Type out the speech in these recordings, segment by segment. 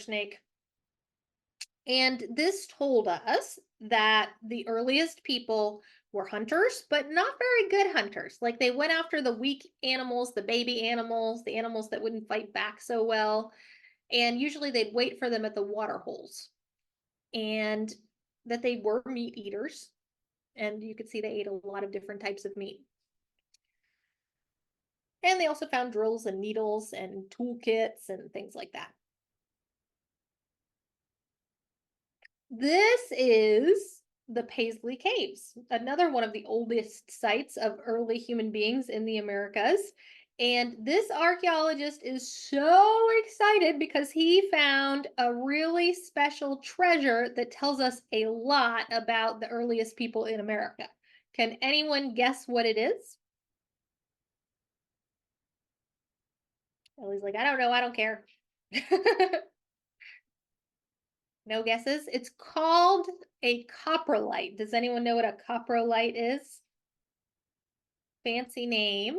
snake. And this told us that the earliest people were hunters, but not very good hunters. Like they went after the weak animals, the baby animals, the animals that wouldn't fight back so well. And usually they'd wait for them at the water holes. And that they were meat eaters. And you could see they ate a lot of different types of meat. And they also found drills and needles and toolkits and things like that. This is the Paisley Caves, another one of the oldest sites of early human beings in the Americas. And this archaeologist is so excited because he found a really special treasure that tells us a lot about the earliest people in America. Can anyone guess what it is? Ellie's like, I don't know, I don't care. No guesses? It's called a coprolite. Does anyone know what a coprolite is? Fancy name.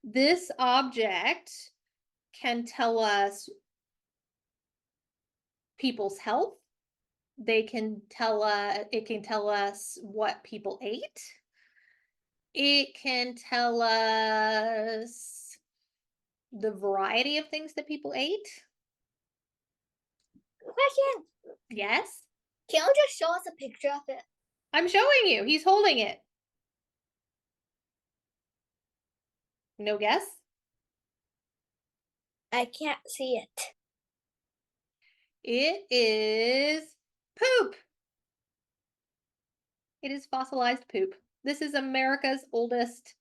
This object can tell us people's health. It can tell us what people ate. It can tell us the variety of things that people ate. Question. Yes. Can you just show us a picture of it? I'm showing you. He's holding it. No guess? I can't see it. It is poop. It is fossilized poop. This is America's oldest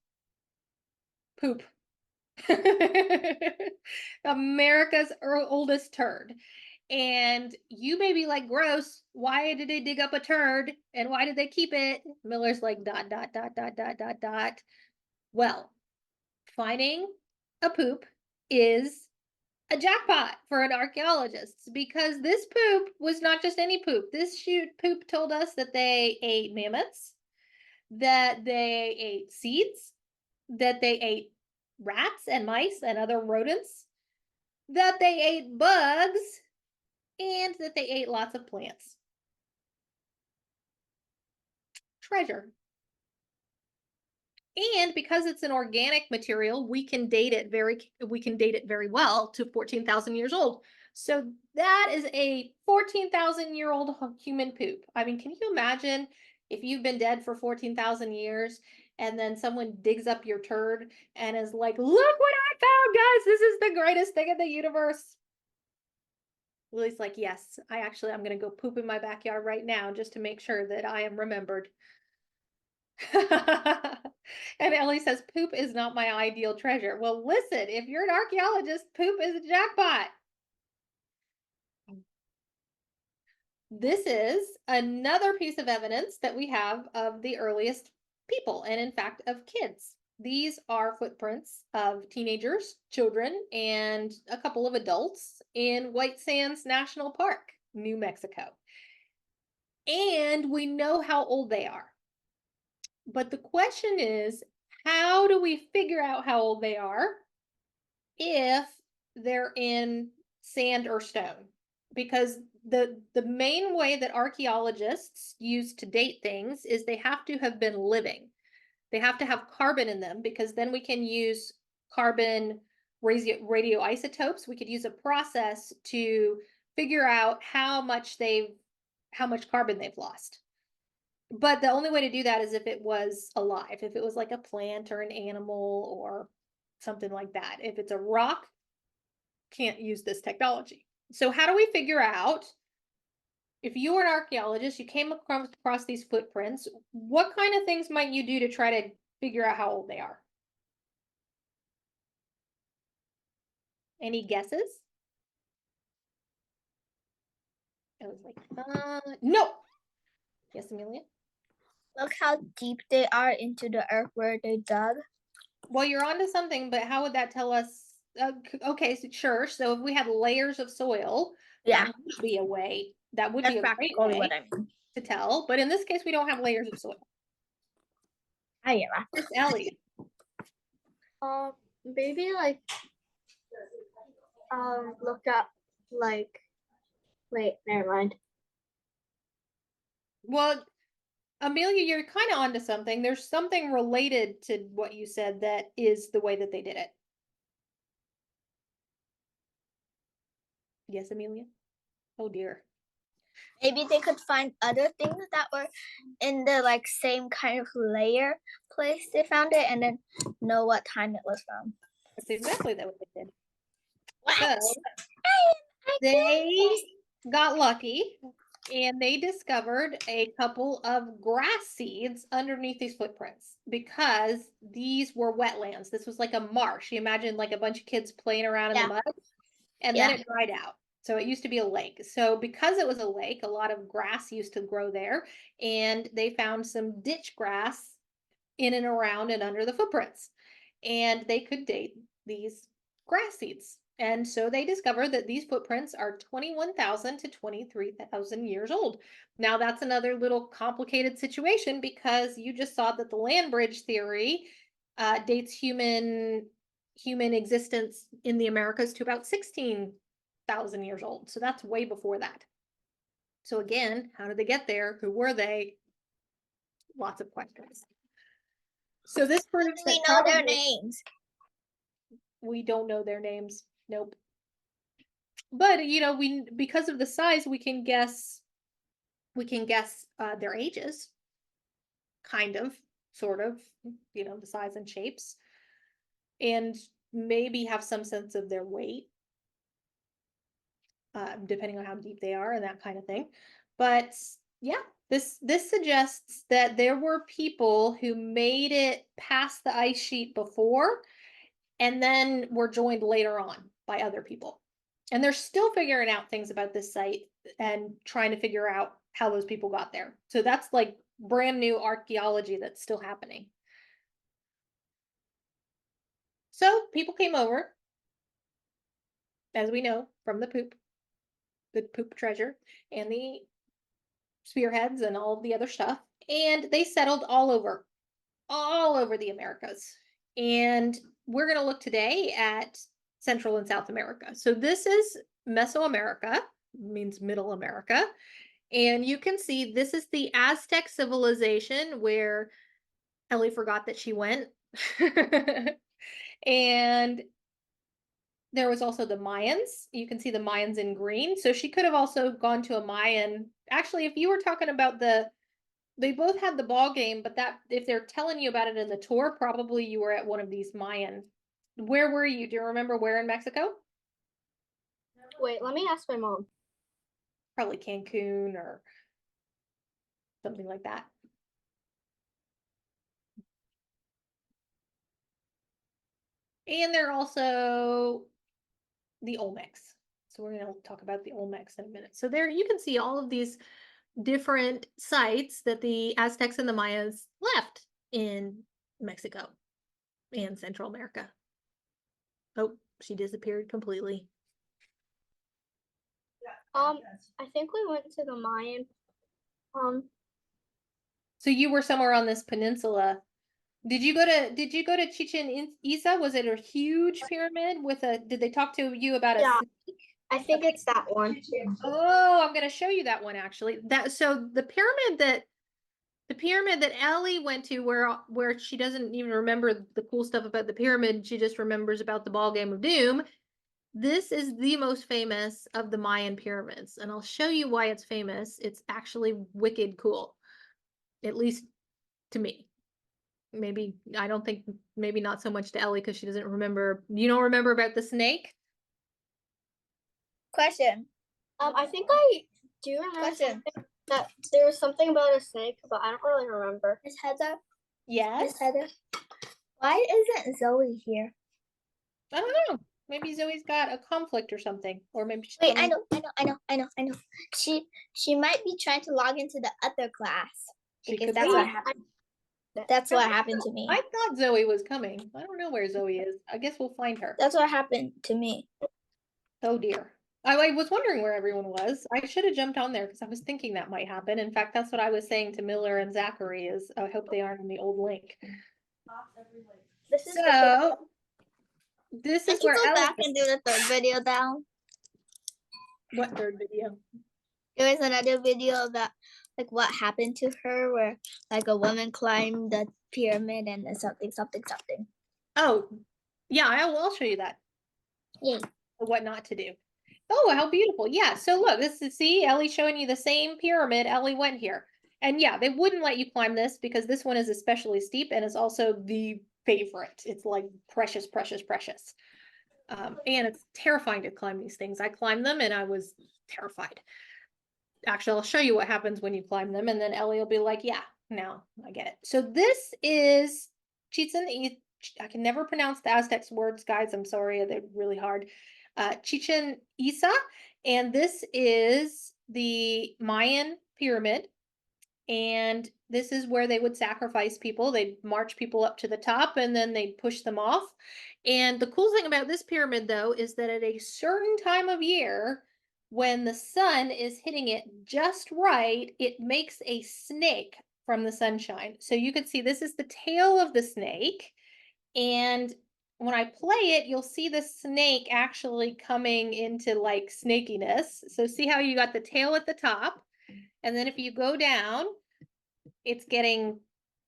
poop. America's oldest turd. And you may be like, gross, why did they dig up a turd? And why did they keep it? Miller's like, dot, dot, dot, dot, dot, dot, dot. Well, finding a poop is a jackpot for an archaeologist because this poop was not just any poop. This poop told us that they ate mammoths, that they ate seeds, that they ate rats and mice and other rodents, that they ate bugs, and that they ate lots of plants. Treasure. And because it's an organic material, we can date it very well to 14,000 years old. So that is a 14,000-year-old human poop. I mean, can you imagine if you've been dead for 14,000 years and then someone digs up your turd and is like, look what I found, guys. This is the greatest thing in the universe. Lily's like, yes, I'm going to go poop in my backyard right now just to make sure that I am remembered. And Ellie says, poop is not my ideal treasure. Well, listen, if you're an archaeologist, poop is a jackpot. This is another piece of evidence that we have of the earliest people, and in fact, of kids. These are footprints of teenagers, children, and a couple of adults in White Sands National Park, New Mexico. And we know how old they are. But the question is, how do we figure out how old they are if they're in sand or stone? Because the main way that archaeologists use to date things is they have to have been living. They have to have carbon in them because then we can use carbon radioisotopes. We could use a process to figure out how much carbon they've lost. But the only way to do that is if it was alive, if it was like a plant or an animal or something like that. If it's a rock, can't use this technology. So how do we figure out, if you were an archaeologist, you came across these footprints, what kind of things might you do to try to figure out how old they are? Any guesses? I was like, no. Yes, Amelia? Look how deep they are into the earth where they dug. Well, you're onto something, but how would that tell us? Okay, so sure. So if we had layers of soil, Yeah, that would be a way. That would that's be a great practically way what I mean. to tell. But in this case, we don't have layers of soil. Yeah. Miss Ellie. Maybe like look at like Wait, never mind. Well, Amelia, you're kind of onto something. There's something related to what you said that is the way that they did it. Yes, Amelia? Oh dear. Maybe they could find other things that were in the like same kind of layer place they found it and then know what time it was from. That's exactly that what they did. What? So they got lucky and they discovered a couple of grass seeds underneath these footprints because these were wetlands. This was like a marsh. You imagine like a bunch of kids playing around in the mud, and then it dried out. So it used to be a lake. So because it was a lake, a lot of grass used to grow there, and they found some ditch grass in and around and under the footprints. And they could date these grass seeds. And so they discovered that these footprints are 21,000 to 23,000 years old. Now, that's another little complicated situation because you just saw that the land bridge theory dates human existence in the Americas to about 16,000 years old. So that's way before that. So again, how did they get there? Who were they? Lots of questions. So this proves we that know their names. We don't know their names. Nope. But you know, because of the size, we can guess their ages. Kind of, sort of, the size and shapes. And maybe have some sense of their weight. Depending on how deep they are and that kind of thing. But yeah, this suggests that there were people who made it past the ice sheet before and then were joined later on by other people. And they're still figuring out things about this site and trying to figure out how those people got there. So that's like brand new archaeology that's still happening. So people came over, as we know, from the poop treasure, and the spearheads and all of the other stuff. And they settled all over the Americas. And we're going to look today at Central and South America. So this is Mesoamerica, means Middle America. And you can see this is the Aztec civilization where Ellie forgot that she went. And there was also the Mayans. You can see the Mayans in green. So she could have also gone to a Mayan. Actually, if you were talking about they both had the ball game, but that if they're telling you about it in the tour, probably you were at one of these Mayan. Where were you? Do you remember where in Mexico? Wait, let me ask my mom. Probably Cancun or something like that. And they're also the Olmecs. So we're going to talk about the Olmecs in a minute. So there you can see all of these different sites that the Aztecs and the Mayas left in Mexico and Central America. Oh, she disappeared completely. I think we went to the Mayan. So you were somewhere on this peninsula. Did you go to Chichen Itza? Was it a huge pyramid with a? Did they talk to you about a? Yeah, I think it's that one. Oh, I'm going to show you that one actually. So the pyramid that Ellie went to where she doesn't even remember the cool stuff about the pyramid, she just remembers about the ball game of doom. This is the most famous of the Mayan pyramids, and I'll show you why it's famous. It's actually wicked cool, at least to me. Maybe I don't think maybe not so much to Ellie because she doesn't remember. You don't remember about the snake? Question. I think I do remember that there was something about a snake, but I don't really remember. Miss Heather? Yes. Miss Heather? Why isn't Zoe here? I don't know. Maybe Zoe's got a conflict or something, or maybe she's Wait, I know. She might be trying to log into the other class because that's what happened. That's what happened to me. I thought Zoe was coming. I don't know where Zoe is. I guess we'll find her. That's what happened to me. Oh dear. I was wondering where everyone was. I should have jumped on there because I was thinking that might happen. In fact, that's what I was saying to Miller and Zachary is I hope they aren't in the old link. This is where Ellie back and do the third video down. What third video? There was another video that like what happened to her where like a woman climbed the pyramid and then something. Oh, yeah, I'll show you that. Yay. What not to do. Oh, how beautiful. Yeah, so look, this is, see, Ellie showing you the same pyramid Ellie went here. And yeah, they wouldn't let you climb this because this one is especially steep and is also the favorite. It's like precious, precious, precious. And it's terrifying to climb these things. I climbed them and I was terrified. Actually, I'll show you what happens when you climb them, and then Ellie will be like, yeah, now I get it. So this is Chichen Itza. I can never pronounce the Aztecs words, guys. I'm sorry, they're really hard. Chichen Itza, and this is the Mayan pyramid. And this is where they would sacrifice people. They'd march people up to the top and then they'd push them off. And the cool thing about this pyramid, though, is that at a certain time of year, when the sun is hitting it just right, it makes a snake from the sunshine. So you can see this is the tail of the snake. And when I play it, you'll see the snake actually coming into like snakiness. So see how you got the tail at the top. And then if you go down, it's getting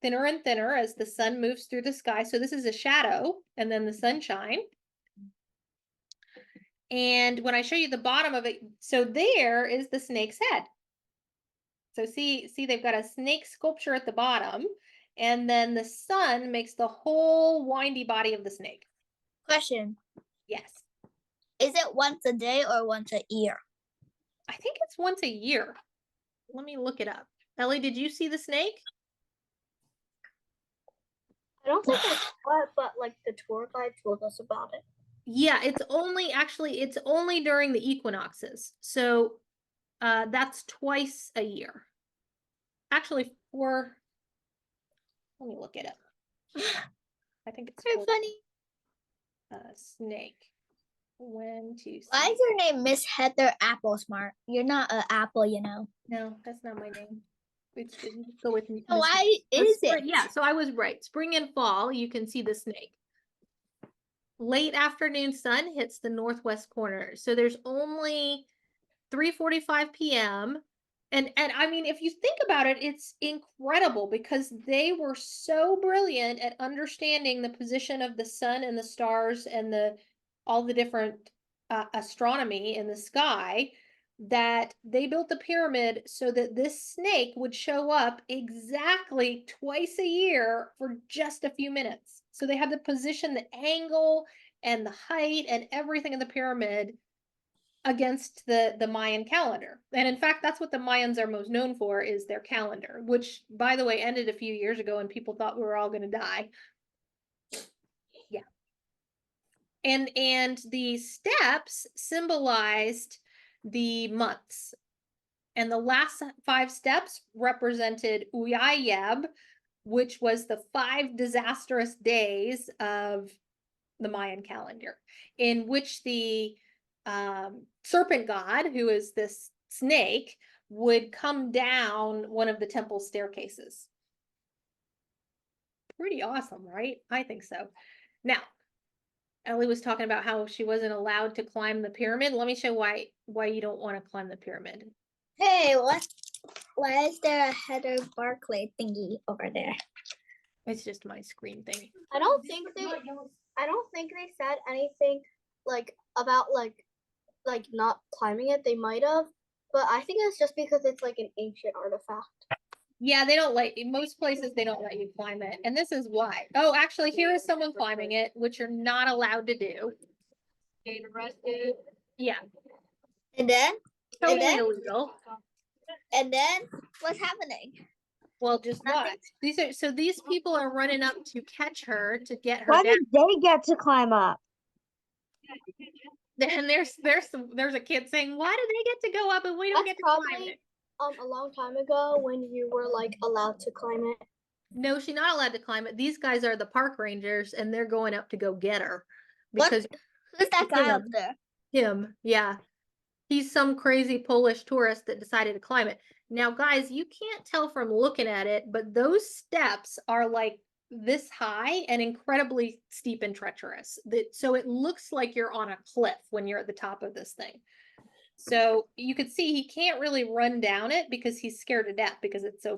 thinner and thinner as the sun moves through the sky. So this is a shadow and then the sunshine. And when I show you the bottom of it, so there is the snake's head. So see, they've got a snake sculpture at the bottom, and then the sun makes the whole windy body of the snake. Question. Yes. Is it once a day or once a year? I think it's once a year. Let me look it up. Ellie, did you see the snake? I don't think I saw it, but like the tour guide told us about it. Yeah, it's only during the equinoxes. So that's twice a year. Actually, let me look it up. I think it's very funny. Snake. When to see. Why is your name Miss Heather Applesmart? You're not an apple, you know. No, that's not my name. It's go with me. Why is it? Yeah, so I was right. Spring and fall, you can see the snake. Late afternoon sun hits the northwest corner. So there's only 3:45 p.m. And I mean, if you think about it, it's incredible because they were so brilliant at understanding the position of the sun and the stars and all the different astronomy in the sky that they built the pyramid so that this snake would show up exactly twice a year for just a few minutes. So they had to position the angle and the height and everything in the pyramid against the Mayan calendar. And in fact, that's what the Mayans are most known for, is their calendar, which, by the way, ended a few years ago and people thought we were all going to die. Yeah. And the steps symbolized the months. And the last 5 steps represented Uyayeb, which was the 5 disastrous days of the Mayan calendar, in which the serpent god, who is this snake, would come down one of the temple staircases. Pretty awesome, right? I think so. Now, Ellie was talking about how she wasn't allowed to climb the pyramid. Let me show why you don't want to climb the pyramid. Hey, what? Why is there a Heather Barclay thingy over there? It's just my screen thing. I don't think they said anything like about like not climbing it. They might have, but I think it's just because it's like an ancient artifact. Yeah, they don't let, in most places they don't let you climb it. And this is why. Oh, actually, here is someone climbing it, which you're not allowed to do. Get arrested. Yeah. And then? Totally illegal. And then what's happening? Well, just watch. These people are running up to catch her, to get her Why down. did they get to climb up? And there's a kid saying, why do they get to go up and we don't get to climb it? A long time ago when you were like allowed to climb it. No, she's not allowed to climb it. These guys are the park rangers and they're going up to go get her. Because who's that guy up there? Him, yeah. He's some crazy Polish tourist that decided to climb it. Now, guys, you can't tell from looking at it, but those steps are like this high and incredibly steep and treacherous. So it looks like you're on a cliff when you're at the top of this thing. So you could see he can't really run down it because he's scared to death because it's so